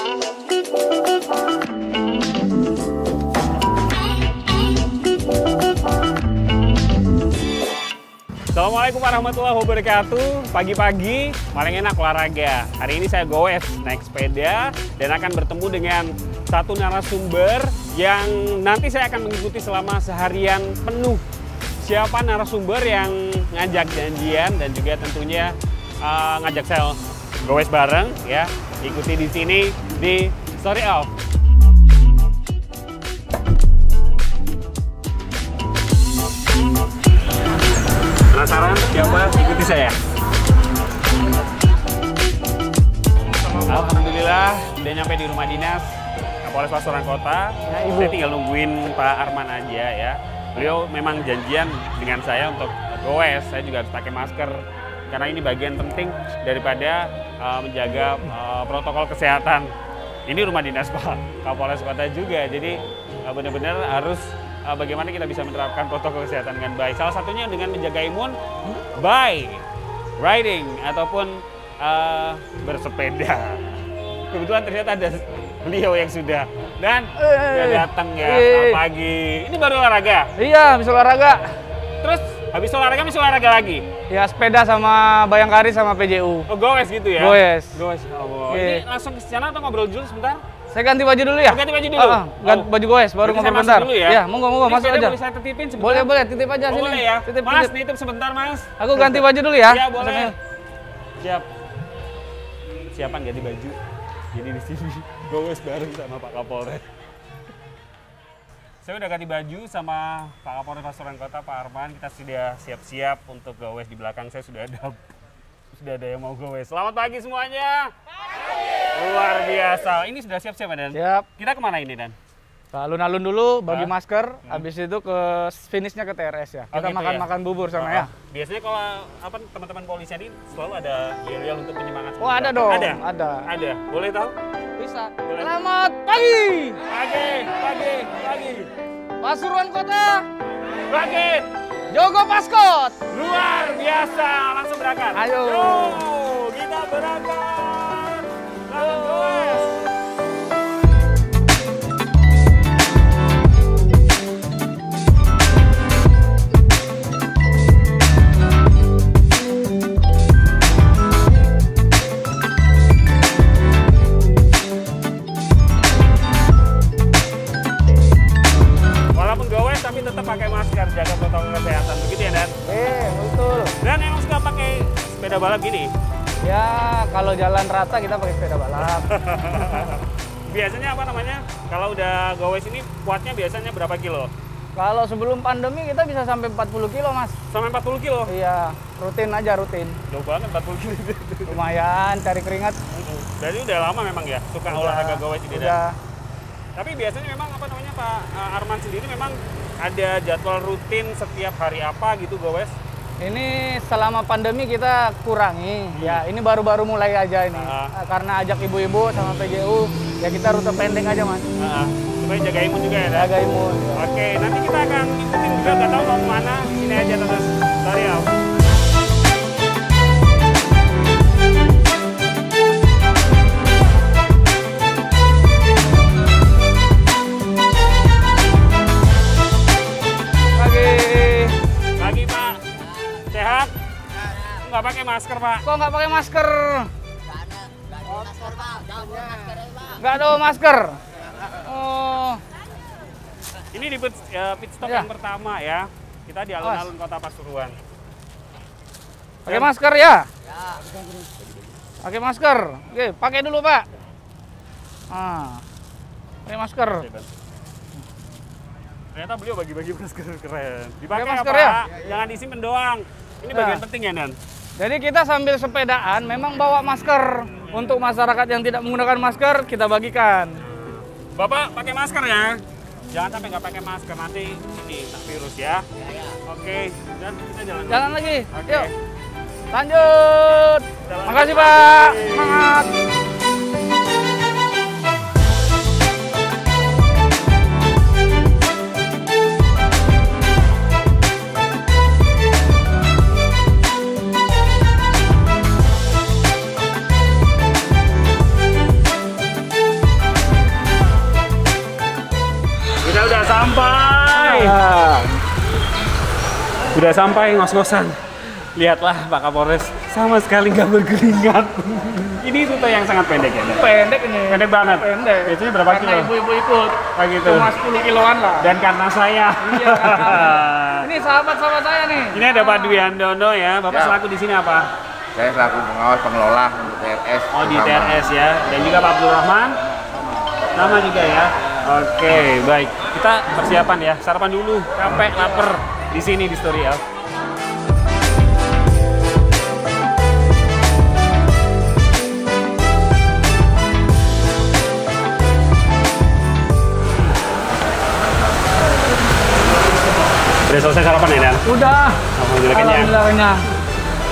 Assalamualaikum warahmatullahi wabarakatuh. Pagi-pagi paling enak olahraga. Hari ini saya goes naik sepeda dan akan bertemu dengan satu narasumber yang nanti saya akan mengikuti selama seharian penuh. Siapa narasumber yang ngajak janjian dan juga tentunya ngajak saya goes bareng ya. Ikuti di sini di Story Of. Penasaran siapa? Ikuti saya. Alhamdulillah udah nyampe di rumah dinas Kapolres Pasuruan Kota. Saya tinggal nungguin Pak Arman aja ya. Beliau memang janjian dengan saya untuk goes. Saya juga harus pakai masker karena ini bagian penting daripada menjaga protokol kesehatan. Ini rumah dinas Pak Kapolres Kota juga. Jadi benar-benar harus bagaimana kita bisa menerapkan protokol kesehatan dengan baik. Salah satunya dengan menjaga imun by riding ataupun bersepeda. Kebetulan ternyata ada beliau yang sudah datang ya pagi. Ini baru olahraga? Iya, habis olahraga. Terus habis olahraga masih olahraga lagi? Ya sepeda sama Bayangkari sama PJU. Oh goes gitu ya? Goes. Goes. Oh, ini langsung ke sana atau ngobrol dulu sebentar? Saya ganti baju dulu ya? Ganti baju dulu? Ganti baju goes, baru ngobrol bentar. Dulu ya? Iya, monggo, masuk aja. Boleh saya titipin sebentar? Boleh, titip aja sini. Boleh ya? Titip, Mas, nitip sebentar Mas. Aku ganti baju dulu ya? Iya, boleh. Siap. Siapan ganti baju. Jadi di sini goes bareng sama Pak Kapolres. Saya udah ganti baju sama Pak Kapolres Pasuruan Kota, Pak Arman. Kita sudah siap-siap untuk goes. Di belakang saya sudah ada yang mau goes. Selamat pagi semuanya. Pagi. Luar biasa. Ini sudah siap-siap Dan? Siap. Kita kemana ini Dan? Ke alun-alun dulu, bagi masker, habis itu ke finishnya ke TRS ya. Kita gitu makan bubur sama ya. Biasanya kalau teman-teman polisi ini selalu ada yel-yel untuk penyemangat. Oh ada dong. Ada. Boleh tahu? Bisa. Boleh. Selamat pagi. Pagi. Pasuruan Kota. Bangkit. Jogo Paskot. Luar biasa. Langsung berangkat. Ayo. Yo, kita berangkat. Langsung goes. Walaupun goes tapi tetap pakai masker, jaga protokol kesehatan. Begitu ya Dan? Betul. Dan emang suka pakai sepeda balap gini? Ya, kalau jalan rata kita pakai sepeda balap. Biasanya apa namanya? Kalau udah goes ini kuatnya biasanya berapa kilo? Kalau sebelum pandemi kita bisa sampai 40 kilo, Mas. Sampai 40 kilo? Iya, rutin. Jauh banget 40 kilo. Lumayan, cari keringat. Jadi udah lama memang ya suka olahraga goes ini Dan? Tapi biasanya memang apa namanya Pak Arman sendiri memang ada jadwal rutin setiap hari apa gitu goes? Ini selama pandemi kita kurangi. Ya, ini baru-baru mulai aja ini. Karena ajak ibu-ibu sama PJU, ya kita rute pendek aja, Mas. Supaya jaga imun juga ya, Dan? Jaga imun. Ya. Oke, nanti kita akan ikutin juga, nggak tahu mau kemana. Ini aja terus. Sorry ya. Pagi Pak. Sehat? Nggak pakai masker Pak? Kok nggak pakai masker? Nggak ada masker. Oh. Ini di pit stop yang pertama ya. Kita di alun-alun Kota Pasuruan. Pakai masker ya? Pakai masker. Oke, pakai dulu Pak. Pakai masker. Ternyata beliau bagi-bagi masker keren. Dipakai masker apa? ya? Jangan disimpan doang. Ini bagian penting ya Dan? Jadi kita sambil sepedaan memang bawa masker. Untuk masyarakat yang tidak menggunakan masker kita bagikan. Bapak pakai masker ya? Jangan sampai nggak pakai masker, nanti ini virus ya. Oke, dan kita jalan lagi. Oke. Yuk. Lanjut. Makasih Pak. Semangat. sampai. Sudah sampai ngos-ngosan. Lihatlah Pak Kapolres, sama sekali nggak berkeringat. Ini rute yang sangat pendek ya? Pendek ini. Pendek banget? Pendek. Biasanya berapa kilo? Karena ibu-ibu ikut. Kayak gitu? Cuma 10 kiloan lah. Dan karena saya. Iya, karena ini sahabat-sahabat saya nih. Ini ada Pak Dwi Handono ya. Bapak selaku di sini apa? Saya selaku pengawas pengelola untuk TRS. Oh, di TRS ya. Dan juga Pak Abdul Rahman. Nama juga ya. Oke, baik. Kita persiapan ya. Sarapan dulu. Capek, lapar. Di sini di Story Elf. Udah selesai sarapan ya, Dan? Udah. Alhamdulillah kenyang. Alhamdulillah kenyang.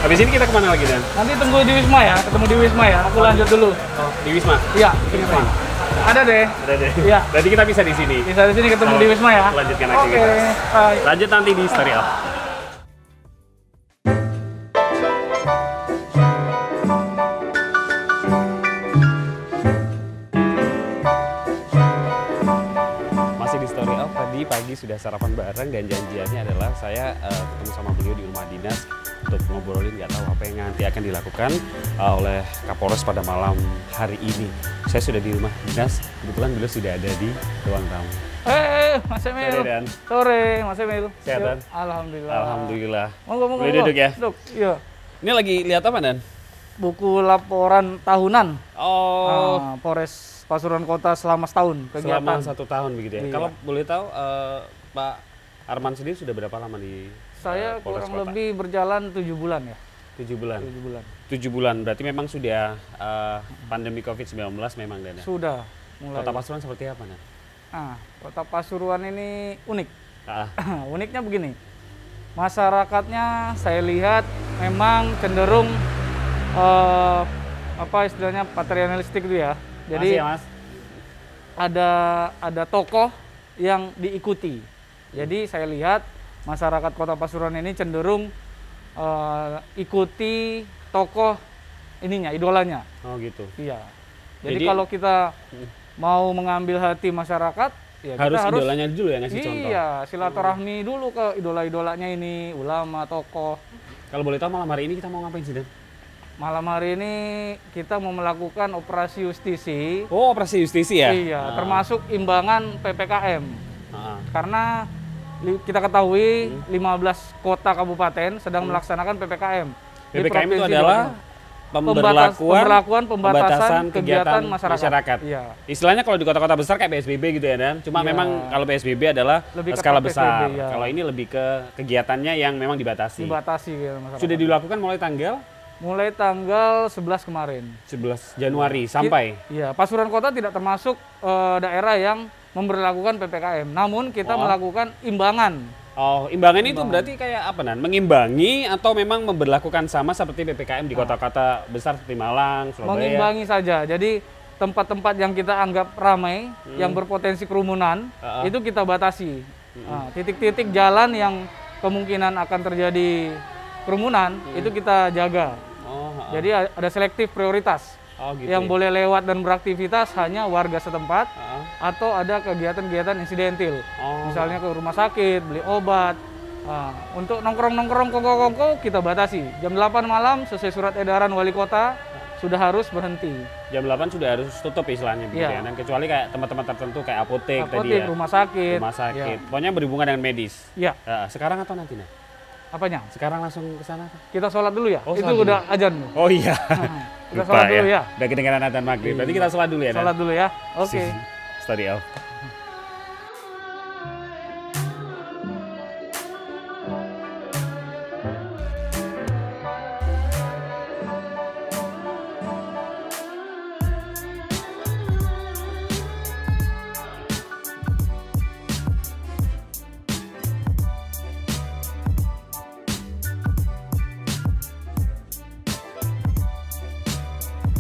Habis ini kita kemana lagi, Dan? Nanti tunggu di Wisma ya, ketemu di Wisma ya. Aku lanjut dulu. Oh, di Wisma? Iya, di Wisma. Ada deh. Ada deh. Iya. Berarti kita bisa di sini. Bisa di sini ketemu di Wisma ya. Lanjutkan Oke. aktivitas. Bye. Lanjut nanti di Story Elf. Masih di Story Elf, tadi pagi sudah sarapan bareng dan janjiannya adalah saya ketemu sama beliau di rumah dinas untuk ngobrolin nggak tahu apa yang nanti akan dilakukan oleh Kapolres pada malam hari ini. Saya sudah di rumah dinas, kebetulan beliau sudah ada di ruang tamu. Mas Emil. Sore, Dan. Sore, Mas Emil. Sehat, Dan? Alhamdulillah. Alhamdulillah. Monggo. Boleh duduk ya? Duduk. Iya. Ini lagi lihat apa, Dan? Buku laporan tahunan. Oh, Polres Pasuruan Kota selama setahun kegiatan. selama 1 tahun begitu ya. Iya. Kalau boleh tahu, Pak Arman sendiri sudah berapa lama di Saya Polres kurang Kota? lebih berjalan 7 bulan ya. 7 bulan. 7 bulan. 7 bulan, berarti memang sudah pandemi COVID-19 memang, Dan ya? Sudah mulai. Kota Pasuruan seperti apa, Dan? Kota Pasuruan ini unik. Ah, Uniknya begini. Masyarakatnya saya lihat memang cenderung apa istilahnya paternalistik itu ya. Jadi masih ya, Mas? ada tokoh yang diikuti. Jadi saya lihat masyarakat Kota Pasuruan ini cenderung ikuti tokoh ininya, idolanya. Oh gitu. Iya. Jadi Jadi- kalau kita mau mengambil hati masyarakat, ya Harus kita harus idolanya dulu ya ngasih contoh. iya, silaturahmi dulu ke idola-idolanya ini, ulama, tokoh. Kalau boleh tahu malam hari ini kita mau ngapain sih, Dan? Malam hari ini kita mau melakukan operasi justisi. Oh, operasi justisi ya? Iya, termasuk imbangan PPKM. Ah. Karena kita ketahui 15 kota kabupaten sedang melaksanakan PPKM. Di PPKM itu Provinsi adalah Jawa Timur. Pembatasan kegiatan masyarakat. Iya. Istilahnya kalau di kota-kota besar kayak PSBB gitu ya, Dan. Cuma Iya. memang kalau PSBB adalah Lebih skala ketat besar. PSBB, ya. Kalau ini lebih ke kegiatannya yang memang dibatasi. Dibatasi gitu masyarakat. Sudah dilakukan mulai tanggal 11 kemarin. 11 Januari sampai. Iya, Pasuruan Kota tidak termasuk daerah yang memberlakukan PPKM. Namun kita melakukan imbangan. Oh, imbangan itu berarti kayak apa, Nan? Mengimbangi atau memang memberlakukan sama seperti PPKM di kota-kota besar seperti Malang, Surabaya? Mengimbangi saja. Jadi tempat-tempat yang kita anggap ramai, yang berpotensi kerumunan, itu kita batasi. Titik-titik jalan yang kemungkinan akan terjadi kerumunan, itu kita jaga. Jadi ada selektif prioritas. Gitu Yang ya? boleh lewat dan beraktivitas hanya warga setempat atau ada kegiatan-kegiatan insidentil. Misalnya ke rumah sakit, beli obat. Untuk nongkrong-nongkrong kongko-kongko kita batasi. Jam 8 malam sesuai surat edaran wali kota sudah harus berhenti. Jam 8 sudah harus tutup istilahnya begitu Iya. ya. Dan kecuali kayak tempat-tempat tertentu kayak apotek, tadi ya. Rumah sakit. Rumah sakit. Ya. Pokoknya berhubungan dengan medis. Ya. Sekarang atau nanti, Nah? Apanya? Sekarang langsung ke sana? Kita sholat dulu ya? Oh, Itu sholat dulu. udah ajan. Oh iya. Kita sholat dulu ya. Udah kedengaran adzan maghrib. Berarti kita sholat dulu ya, Nan? Sholat dulu ya. Oke. Story Elf.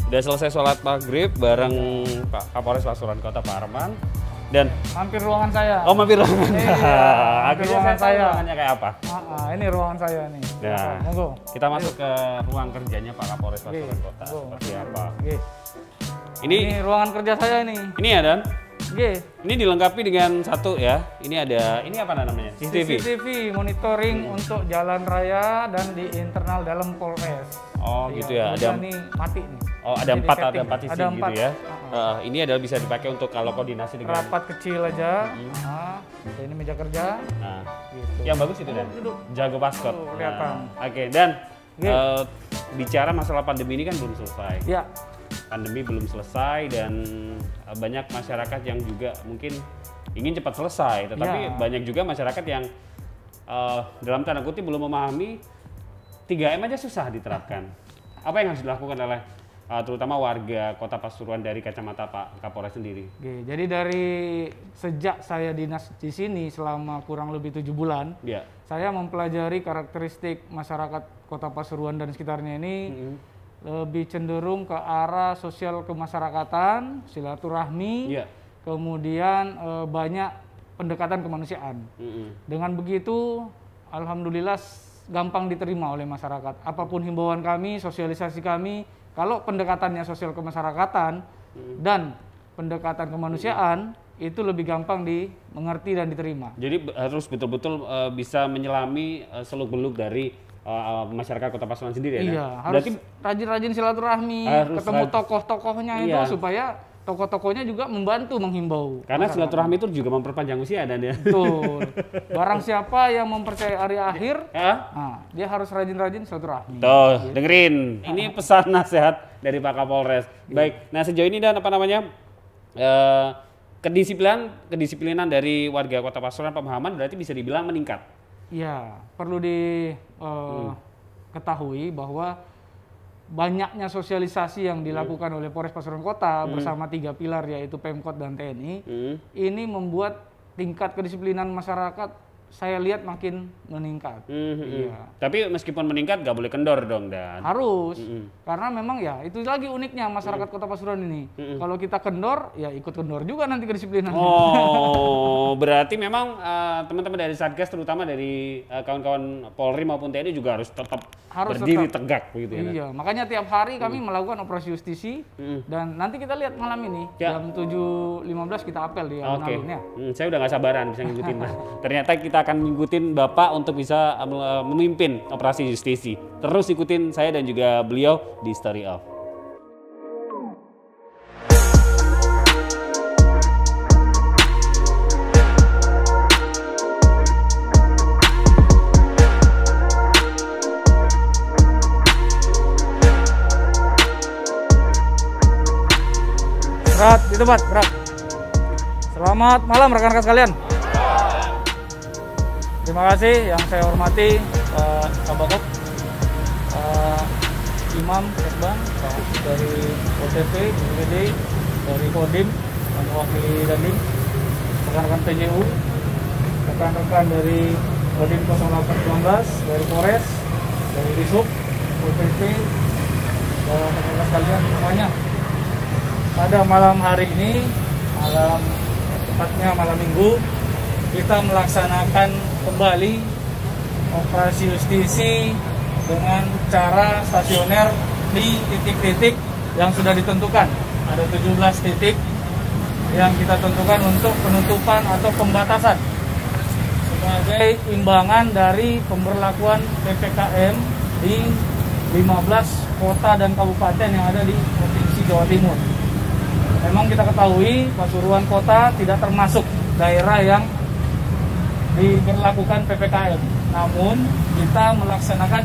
Udah selesai sholat maghrib bareng Pak Kapolres Pasuruan Kota Pak Arman dan Hampir ruangan saya. oh mampir ruangan. Iya, mampir ruangan saya. Ruangannya kayak apa? Ini ruangan saya nih. Nah, Monggo. kita masuk ke ruang kerjanya Pak Kapolres Pasuruan Oke, Kota. monggo. Seperti apa? Oke. Ini Ini ruangan kerja saya ini. ini ya, Dan? Ini dilengkapi dengan satu ya. Ini apa namanya? CCTV monitoring untuk jalan raya dan di internal dalam Polres. Oh gitu ya. Ada nih mati nih. Oh ada empat isi ada gitu ya. Ini adalah bisa dipakai untuk kalau koordinasi dengan rapat kecil aja. Ini meja kerja. Nah, gitu. Yang bagus itu Dan. Jago paskot. Kelihatan. Oke, Dan bicara masalah pandemi ini kan belum selesai. Ya. Pandemi belum selesai dan banyak masyarakat yang juga mungkin ingin cepat selesai, tetapi banyak juga masyarakat yang dalam tanda kutip belum memahami 3M aja susah diterapkan. Apa yang harus dilakukan oleh terutama warga Kota Pasuruan dari kacamata Pak Kapolres sendiri? Oke, jadi dari sejak saya dinas di sini selama kurang lebih 7 bulan, saya mempelajari karakteristik masyarakat Kota Pasuruan dan sekitarnya ini lebih cenderung ke arah sosial kemasyarakatan, silaturahmi, kemudian banyak pendekatan kemanusiaan. Dengan begitu, alhamdulillah gampang diterima oleh masyarakat. Apapun himbauan kami, sosialisasi kami, kalau pendekatannya sosial kemasyarakatan dan pendekatan kemanusiaan, itu lebih gampang dimengerti dan diterima. Jadi harus betul-betul bisa menyelami seluk-beluk dari masyarakat Kota Pasuruan sendiri ya? Iya, harus rajin-rajin silaturahmi, ketemu tokoh-tokohnya itu supaya tokoh-tokohnya juga membantu menghimbau. Karena silaturahmi itu juga memperpanjang usia dan ya. Betul. Barang siapa yang mempercayai hari akhir, dia harus rajin-rajin silaturahmi. Tuh, dengerin. Ini pesan nasihat dari Pak Kapolres. Baik. Nah, sejauh ini Dan kedisiplinan dari warga Kota Pasuruan, pemahaman berarti bisa dibilang meningkat. Ya, perlu diketahui bahwa banyaknya sosialisasi yang dilakukan oleh Polres Pasuruan Kota bersama 3 pilar yaitu Pemkot dan TNI, ini membuat tingkat kedisiplinan masyarakat saya lihat makin meningkat. Iya. Tapi meskipun meningkat nggak boleh kendor dong Dan. Harus, karena memang ya itu lagi uniknya masyarakat Kota Pasuruan ini. Kalau kita kendor, ya ikut kendor juga nanti kedisiplinan. Oh, berarti memang teman-teman dari Satgas, terutama dari kawan-kawan Polri maupun TNI juga harus tetap berdiri tegak begitu ya. Iya, makanya tiap hari kami melakukan operasi justisi dan nanti kita lihat malam ini jam 7.15 kita apel di alun-alunnya. Saya udah nggak sabaran bisa ngikutin. Ternyata kita akan ngikutin Bapak untuk bisa memimpin operasi justisi. Terus ikutin saya dan juga beliau di Story Of. Berat, itu Pak, berat. Selamat malam rekan-rekan sekalian. Terima kasih yang saya hormati Pak Kabakop, Pak Imam Sekbang, Pak dari OTP, BPD, dari Kodim, dan wakil Dandim, rekan-rekan PJU, rekan-rekan dari Kodim 0819, dari Polres, dari Disub, OTP, dan rekan-rekan sekalian semuanya. Pada malam hari ini, tepatnya malam Minggu, kita melaksanakan kembali operasi justisi dengan cara stasioner di titik-titik yang sudah ditentukan. Ada 17 titik yang kita tentukan untuk penutupan atau pembatasan sebagai imbangan dari pemberlakuan PPKM di 15 kota dan kabupaten yang ada di Provinsi Jawa Timur. Memang kita ketahui Pasuruan Kota tidak termasuk daerah yang diberlakukan PPKM. Namun kita melaksanakan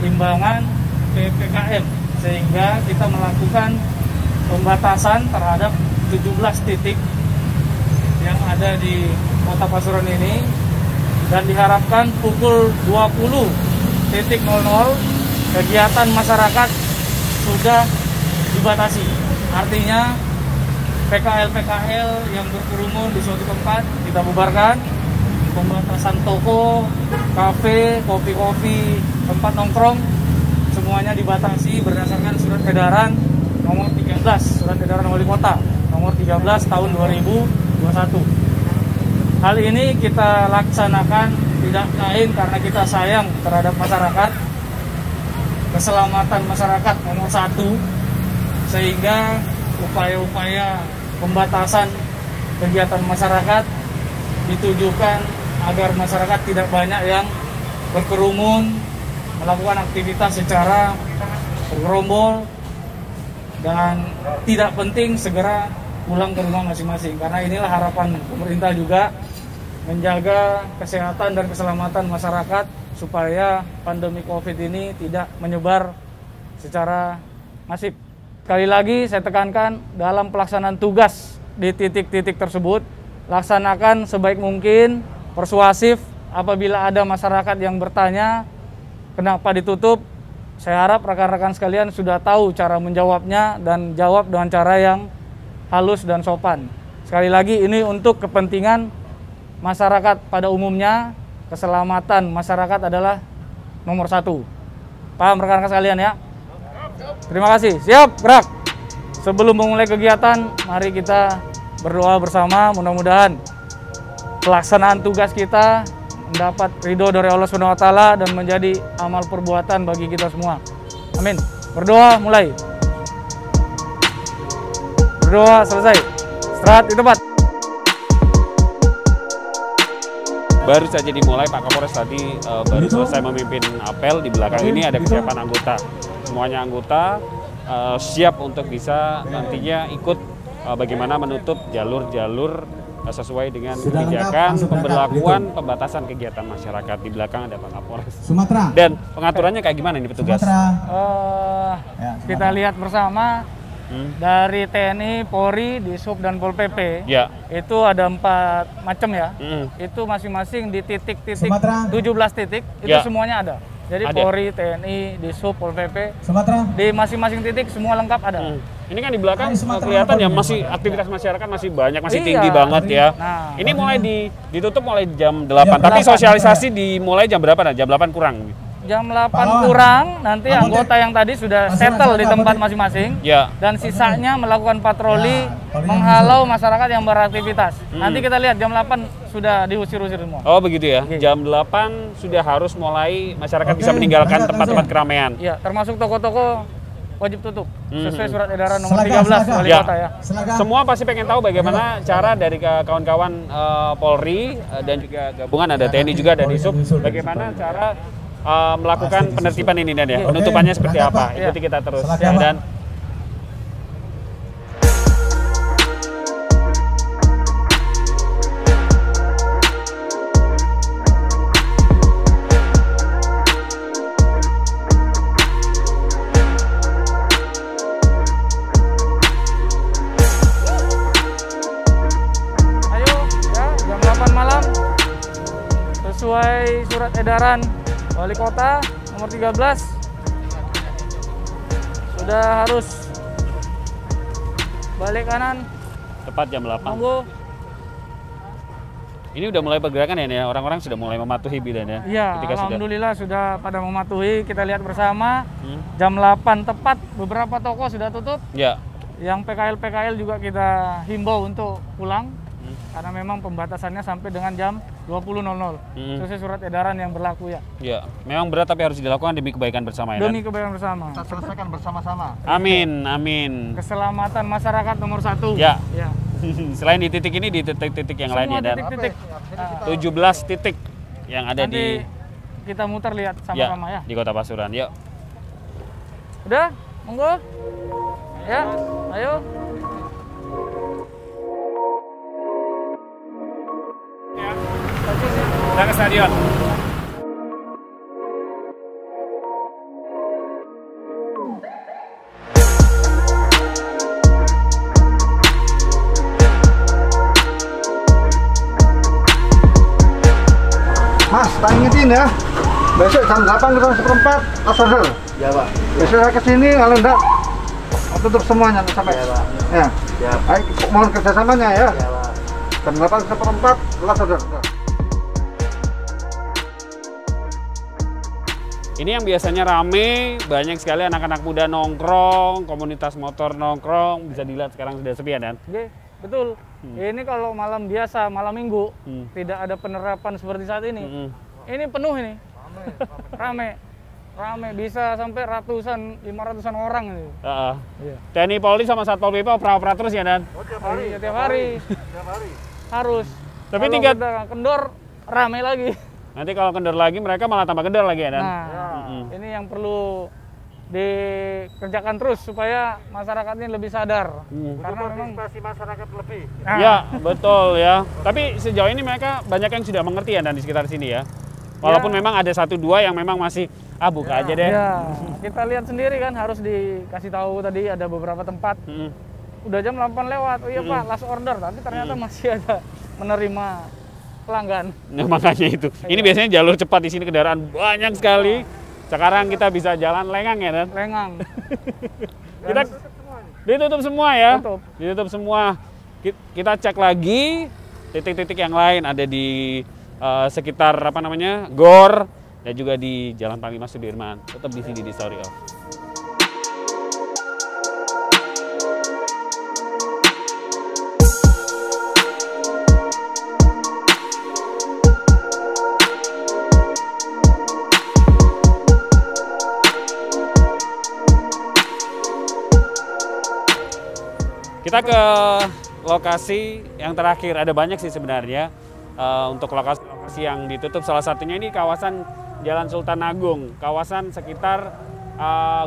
imbangan PPKM sehingga kita melakukan pembatasan terhadap 17 titik yang ada di Kota Pasuruan ini dan diharapkan pukul 20.00 kegiatan masyarakat sudah dibatasi. Artinya PKL yang berkerumun di suatu tempat kita bubarkan, pembatasan toko, kafe, kopi-kopi, tempat nongkrong semuanya dibatasi berdasarkan surat edaran nomor 13, surat edaran Wali Kota nomor 13 tahun 2021. Hal ini kita laksanakan tidak lain karena kita sayang terhadap masyarakat, keselamatan masyarakat nomor 1, sehingga upaya-upaya pembatasan kegiatan masyarakat ditujukan agar masyarakat tidak banyak yang berkerumun, melakukan aktivitas secara bergerombol, dan tidak penting segera pulang ke rumah masing-masing. Karena inilah harapan pemerintah juga, menjaga kesehatan dan keselamatan masyarakat supaya pandemi COVID ini tidak menyebar secara masif. Sekali lagi saya tekankan, dalam pelaksanaan tugas di titik-titik tersebut, laksanakan sebaik mungkin, persuasif. Apabila ada masyarakat yang bertanya kenapa ditutup, saya harap rekan-rekan sekalian sudah tahu cara menjawabnya dan jawab dengan cara yang halus dan sopan. Sekali lagi, ini untuk kepentingan masyarakat pada umumnya. Keselamatan masyarakat adalah nomor 1. Paham rekan-rekan sekalian ya? Terima kasih. Siap, gerak. Sebelum memulai kegiatan, mari kita berdoa bersama. Mudah-mudahan pelaksanaan tugas kita mendapat ridho dari Allah SWT dan menjadi amal perbuatan bagi kita semua. Amin. Berdoa mulai. Berdoa selesai. Istirahat di tempat. Baru saja dimulai, Pak Kapolres tadi baru selesai memimpin apel. Di belakang ini ada kesiapan anggota. Semuanya anggota siap untuk bisa nantinya ikut bagaimana menutup jalur-jalur sesuai dengan kebijakan pemberlakuan pembatasan kegiatan masyarakat. Di belakang ada Pak Kapolres. Sumatera. Dan pengaturannya kayak gimana ini petugas? Kita lihat bersama. Dari TNI, Polri, Dishub, dan Pol PP, ya, itu ada 4 macam ya. Itu masing-masing di titik-titik 17 titik, itu ya, semuanya ada. Jadi ada. Polri, TNI, Dishub, Pol PP, Sumatera. di masing-masing titik semua lengkap ada. Ini kan di belakang kelihatan ya masih aktivitas masyarakat masih banyak, masih Iya, tinggi banget ya. Nah, ini mulai ditutup mulai jam 8, tapi sosialisasi dimulai jam berapa? Nah, jam 8 kurang. Jam 8 kurang, nanti anggota yang tadi sudah settle di tempat masing-masing. Ya. Dan sisanya melakukan patroli menghalau masyarakat yang beraktivitas. Nanti kita lihat jam 8 sudah diusir-usir semua. Oh begitu ya, jam 8 sudah harus mulai masyarakat bisa meninggalkan tempat-tempat keramaian. Ya, termasuk toko-toko wajib tutup sesuai surat edaran nomor 13 wali kota ya. Semua pasti pengen tahu bagaimana cara dari kawan-kawan Polri dan juga gabungan, ada TNI juga, ada Dishub, bagaimana cara melakukan penertiban ini dan ya, penutupannya seperti apa. Ikuti kita terus ya. Dan ayo ya, jam 8 malam sesuai surat edaran Wali Kota nomor 13 sudah harus balik kanan tepat jam 8. monggo. Ini udah mulai pergerakan ya, orang-orang sudah mulai mematuhi bidan ya. Iya, alhamdulillah sudah pada mematuhi. Kita lihat bersama jam 8 tepat beberapa toko sudah tutup. Ya. Yang PKL juga kita himbau untuk pulang karena memang pembatasannya sampai dengan jam 20.00 sesuai surat edaran yang berlaku ya. Ya, memang berat tapi harus dilakukan demi kebaikan bersama ya. Demi kebaikan bersama. Kita selesaikan bersama-sama. Amin, amin. Keselamatan masyarakat nomor 1. Ya. Ya. Selain di titik ini, di titik-titik yang lainnya dan titik-titik. 17 titik yang ada Nanti di kita muter lihat sama-sama ya. di Kota Pasuruan. Yuk. Udah, monggo. Ya, ayo. Kita ke stadion. Mas, tak ingetin ya. Besok jam 8 ke 1/4 order. Ya Pak. Besok saya kesini, kalau enggak tutup semuanya sampai. Ya Pak. Ya. Siap. Ayo, mohon kerjasamanya ya. Ya Pak. Jam 8 ke 1/4 order. Ini yang biasanya rame, banyak sekali anak-anak muda nongkrong, komunitas motor nongkrong, bisa dilihat sekarang sudah sepi ya Dan? Oke, betul. Ini kalau malam biasa, malam minggu, tidak ada penerapan seperti saat ini. Ini penuh ini, rame. rame, bisa sampai ratusan, 500-an orang itu. Iya. TNI Polri sama Satpol PP opera-opera terus ya, Dan? Oh, tiap hari. Iya, tiap hari. Tiap hari. Harus. Tapi Kalau tingkat- kita kendor, rame lagi. Nanti kalau kendor lagi mereka malah tambah kendor lagi ya, Dan? Nah, ini yang perlu dikerjakan terus supaya masyarakat ini lebih sadar. Karena memang Partisipasi masyarakat lebih. Nah, Ya, betul ya. Tapi sejauh ini mereka banyak yang sudah mengerti ya, Dan, di sekitar sini ya. Walaupun memang ada 1-2 yang memang masih buka aja deh. ya, kita lihat sendiri kan harus dikasih tahu tadi ada beberapa tempat. Udah jam 8 lewat. Oh iya Pak, last order. Tapi ternyata masih ada menerima pelanggan. Nah, makanya itu. Ini biasanya jalur cepat di sini kendaraan banyak sekali. Sekarang kita bisa jalan lengang ya, Dan? Lengang. Kita ditutup semua ya. Tutup. Ditutup semua. Kita cek lagi titik-titik yang lain ada di sekitar GOR dan juga di Jalan Panglima Sudirman. Tetap di sini di Story Off. Kita ke lokasi yang terakhir, ada banyak sih sebenarnya untuk lokasi yang ditutup. Salah satunya ini kawasan Jalan Sultan Agung, kawasan sekitar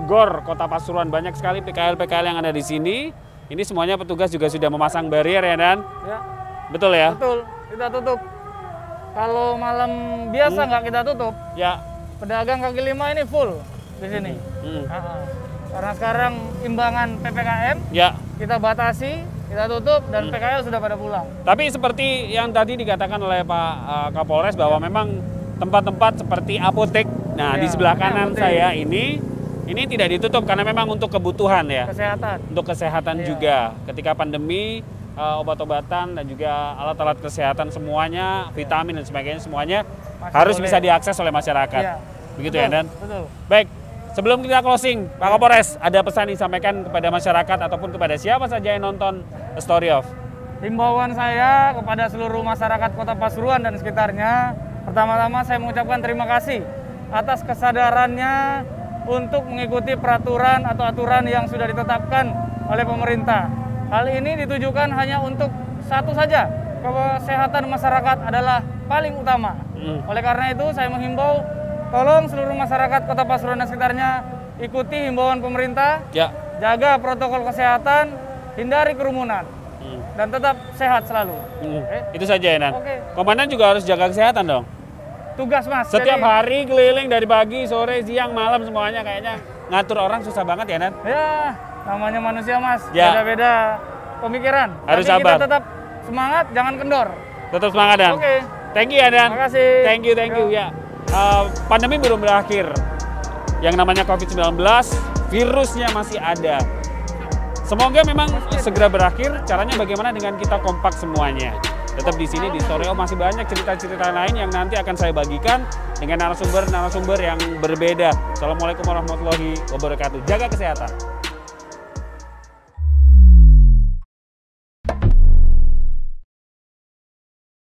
GOR Kota Pasuruan. Banyak sekali PKL-PKL yang ada di sini. Ini semuanya petugas juga sudah memasang barrier ya, Dan? Ya, Betul ya? betul. Kita tutup. Kalau malam biasa nggak kita tutup. Ya. Pedagang kaki lima ini full di sini. Karena sekarang imbangan PPKM, Ya. kita batasi, kita tutup, dan PKL sudah pada pulang. Tapi seperti yang tadi dikatakan oleh Pak Kapolres bahwa memang tempat-tempat seperti apotek, nah Ya, di sebelah ini kanan apotek. saya ini tidak ditutup karena memang untuk kebutuhan ya, Kesehatan. untuk kesehatan Iya. juga. Ketika pandemi, obat-obatan dan juga alat-alat kesehatan semuanya, vitamin dan sebagainya semuanya Masih harus boleh. bisa diakses oleh masyarakat. Iya. Begitu Betul, ya, Dan? Betul. Baik, sebelum kita closing, Pak Kapolres, ada pesan disampaikan kepada masyarakat ataupun kepada siapa saja yang nonton A Story Of? Himbauan saya kepada seluruh masyarakat Kota Pasuruan dan sekitarnya, pertama-tama saya mengucapkan terima kasih atas kesadarannya untuk mengikuti peraturan atau aturan yang sudah ditetapkan oleh pemerintah. Hal ini ditujukan hanya untuk satu saja, kesehatan masyarakat adalah paling utama. Oleh karena itu saya menghimbau, tolong seluruh masyarakat Kota Pasuruan dan sekitarnya ikuti himbauan pemerintah, Ya. jaga protokol kesehatan, hindari kerumunan, dan tetap sehat selalu. Itu saja ya, Nan. Oke. Komandan juga harus jaga kesehatan dong. Tugas Mas. Setiap Jadi, hari keliling dari pagi, sore, siang, malam semuanya kayaknya ngatur orang susah banget ya, Nan. ya namanya manusia Mas, Ya. beda-beda pemikiran. Harus Tapi sabar. kita tetap semangat, jangan kendor. Tetap semangat, Dan. Oke. Thank you ya, Dan. Makasih. Thank you ya. Pandemi belum berakhir. Yang namanya COVID-19, virusnya masih ada. Semoga memang segera berakhir. Caranya bagaimana dengan kita kompak semuanya. Tetap di sini di Story Of masih banyak cerita-cerita lain yang nanti akan saya bagikan dengan narasumber-narasumber yang berbeda. Assalamualaikum warahmatullahi wabarakatuh. Jaga kesehatan.